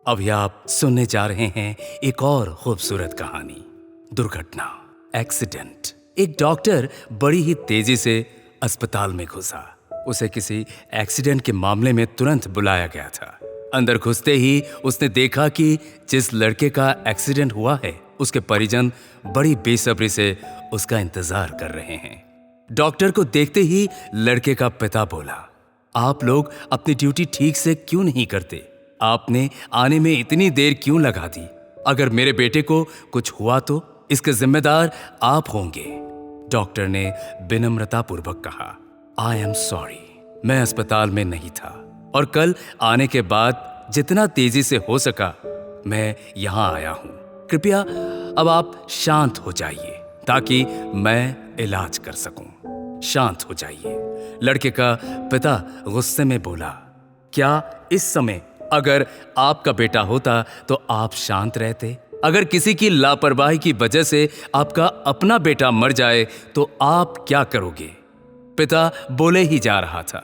अभी आप सुनने जा रहे हैं एक और खूबसूरत कहानी, दुर्घटना, एक्सीडेंट। एक डॉक्टर बड़ी ही तेजी से अस्पताल में घुसा। उसे किसी एक्सीडेंट के मामले में तुरंत बुलाया गया था। अंदर घुसते ही उसने देखा कि जिस लड़के का एक्सीडेंट हुआ है, उसके परिजन बड़ी बेसब्री से उसका इंतजार कर रहे हैं। डॉक्टर को देखते ही लड़के का पिता बोला, आप लोग अपनी ड्यूटी ठीक से क्यों नहीं करते? आपने आने में इतनी देर क्यों लगा दी? अगर मेरे बेटे को कुछ हुआ तो इसके जिम्मेदार आप होंगे। डॉक्टर ने विनम्रतापूर्वक कहा, आई एम सॉरी, मैं अस्पताल में नहीं था और कल आने के बाद जितना तेजी से हो सका मैं यहां आया हूं। कृपया अब आप शांत हो जाइए ताकि मैं इलाज कर सकूं। शांत हो जाइए। लड़के का पिता गुस्से में बोला, क्या इस समय अगर आपका बेटा होता तो आप शांत रहते? अगर किसी की लापरवाही की वजह से आपका अपना बेटा मर जाए तो आप क्या करोगे? पिता बोले ही जा रहा था,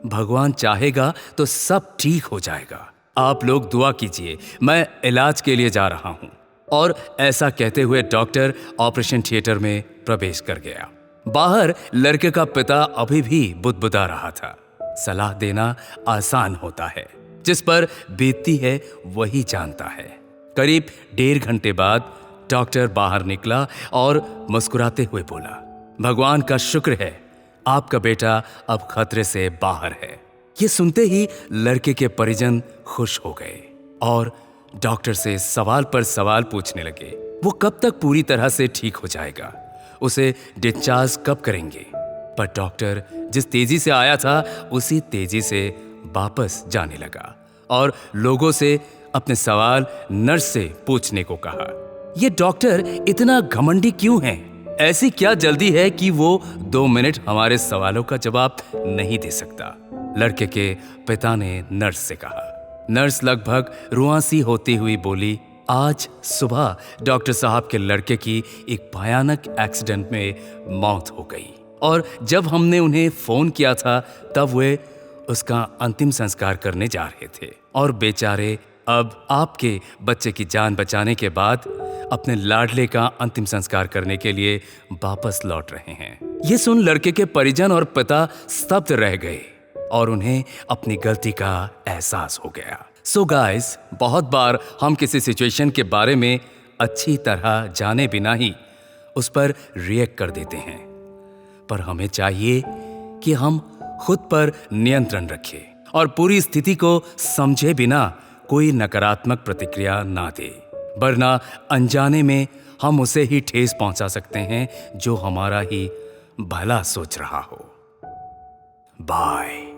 भगवान चाहेगा तो सब ठीक हो जाएगा। आप लोग दुआ कीजिए, मैं इलाज के लिए जा रहा हूं। और ऐसा कहते हुए डॉक्टर ऑपरेशन थिएटर में प्रवेश कर गया। बाहर लड़के का पिता अभी भी बुदबुदा रहा था। सलाह देना आसान होता है, जिस पर बीतती है वही जानता है। करीब 1.5 घंटे बाद डॉक्टर बाहर निकला और मुस्कुराते हुए बोला, भगवान का शुक्र है, आपका बेटा अब खतरे से बाहर है। ये सुनते ही लड़के के परिजन खुश हो गए और डॉक्टर से सवाल पर सवाल पूछने लगे। वो कब तक पूरी तरह से ठीक हो जाएगा? उसे डिस्चार्ज कब करेंगे? पर डॉक्टर जिस तेजी से आया था उसी तेजी से वापस जाने लगा और लोगों से अपने सवाल नर्स से पूछने को कहा। ये डॉक्टर इतना घमंडी क्यों है? ऐसी क्या जल्दी है कि वो 2 मिनट हमारे सवालों का जवाब नहीं दे सकता? लड़के के पिता ने नर्स से कहा। नर्स लगभग रुआंसी होती हुई बोली, आज सुबह डॉक्टर साहब के लड़के की एक भयानक एक्सीडेंट में मौत हो गई और जब हमने उन्हें फोन किया था तब वे उसका अंतिम संस्कार करने जा रहे थे और बेचारे अब आपके बच्चे की जान बचाने के बाद अपने लाडले का अंतिम संस्कार करने के लिए वापस लौट रहे हैं। ये सुन लड़के के परिजन और पिता स्तब्ध रह गए और उन्हें अपनी गलती का एहसास हो गया। सो गाइस, बहुत बार हम किसी सिचुएशन के बारे में अच्छी तरह जाने बिना ही उस पर रिएक्ट कर देते हैं, पर हमें चाहिए कि हम खुद पर नियंत्रण रखें और पूरी स्थिति को समझे बिना कोई नकारात्मक प्रतिक्रिया ना दे, वरना अनजाने में हम उसे ही ठेस पहुंचा सकते हैं जो हमारा ही भला सोच रहा हो। बाय।